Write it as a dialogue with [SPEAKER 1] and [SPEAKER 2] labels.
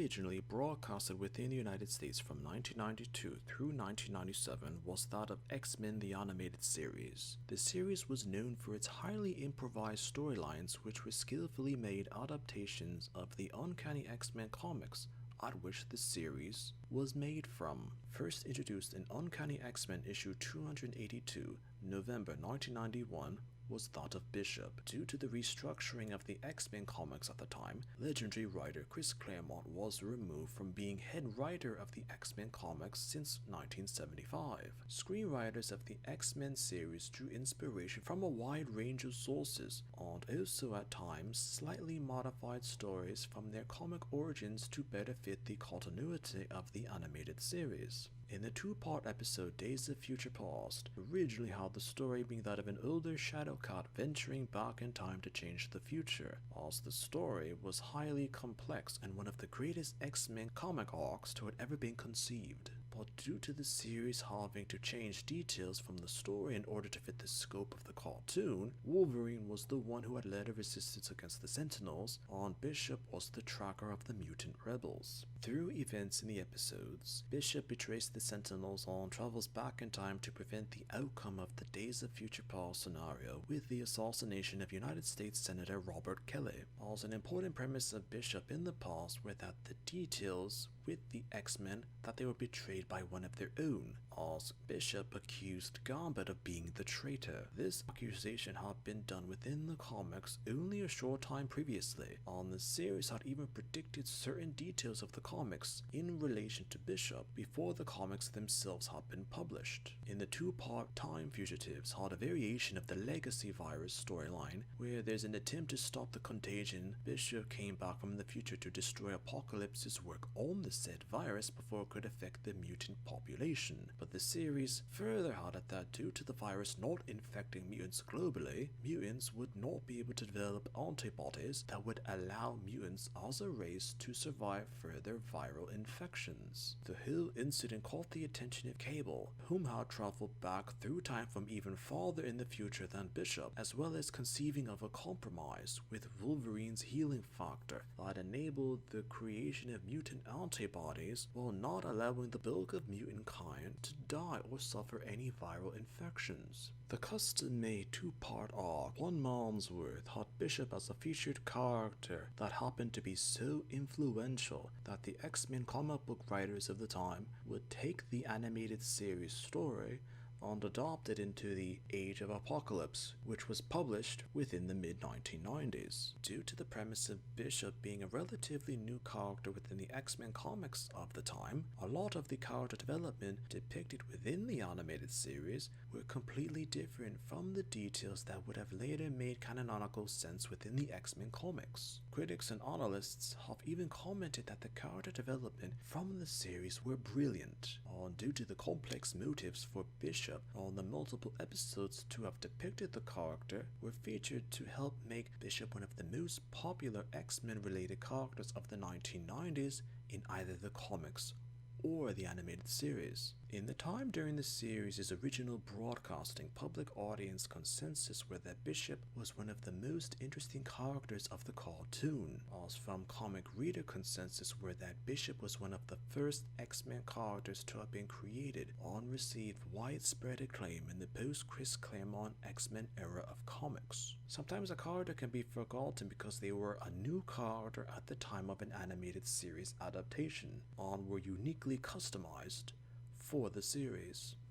[SPEAKER 1] originally broadcasted within the United States from 1992 through 1997 was that of X-Men the Animated Series. The series was known for its highly improvised storylines, which were skillfully made adaptations of the Uncanny X-Men comics at which the series was made from. First introduced in Uncanny X-Men issue 282, November 1991, was that of Bishop. Due to the restructuring of the X-Men comics at the time, legendary writer Chris Claremont was removed from being head writer of the X-Men comics since 1975. Screenwriters of the X-Men series drew inspiration from a wide range of sources, and also at times slightly modified stories from their comic origins to better fit the continuity of the animated series. In the two-part episode Days of Future Past, originally had the story being that of an older Shadowcat venturing back in time to change the future, as the story was highly complex and one of the greatest X-Men comic arcs to have ever been conceived. But due to the series having to change details from the story in order to fit the scope of the cartoon, Wolverine was the one who had led a resistance against the Sentinels, and Bishop was the tracker of the mutant rebels. Through events in the episodes, Bishop betrays the Sentinels and travels back in time to prevent the outcome of the Days of Future Past scenario with the assassination of United States Senator Robert Kelly. As an important premise of Bishop in the past were that the details with the X-Men that they were betrayed by one of their own, as Bishop accused Gambit of being the traitor. This accusation had been done within the comics only a short time previously, and the series had even predicted certain details of the comics in relation to Bishop before the comics themselves had been published. In the two-part Time Fugitives had a variation of the Legacy virus storyline where there's an attempt to stop the contagion. Bishop came back from the future to destroy Apocalypse's work on the said virus before it could affect the mutant population, but the series further added that due to the virus not infecting mutants globally, mutants would not be able to develop antibodies that would allow mutants as a race to survive further viral infections. The whole incident caught the attention of Cable, whom had traveled back through time from even farther in the future than Bishop, as well as conceiving of a compromise with Wolverine's healing factor that enabled the creation of mutant antibodies while not allowing the bulk of mutant kind to die or suffer any viral infections. The custom-made two-part arc, One Man's Worth, had Bishop as a featured character that happened to be so influential that the X-Men comic book writers of the time would take the animated series story and adopt it into the Age of Apocalypse, which was published within the mid-1990s. Due to the premise of Bishop being a relatively new character within the X-Men comics of the time, a lot of the character development depicted within the animated series were completely different from the details that would have later made canonical sense within the X-Men comics. Critics and analysts have even commented that the character development from the series were brilliant, and due to the complex motives for Bishop on the multiple episodes to have depicted the character were featured to help make Bishop one of the most popular X-Men related characters of the 1990s in either the comics or the animated series. In the time during the series' original broadcasting, public audience consensus were that Bishop was one of the most interesting characters of the cartoon, as from comic reader consensus were that Bishop was one of the first X-Men characters to have been created and received widespread acclaim in the post-Chris Claremont X-Men era of comics. Sometimes a character can be forgotten because they were a new character at the time of an animated series adaptation and were uniquely customized for the series.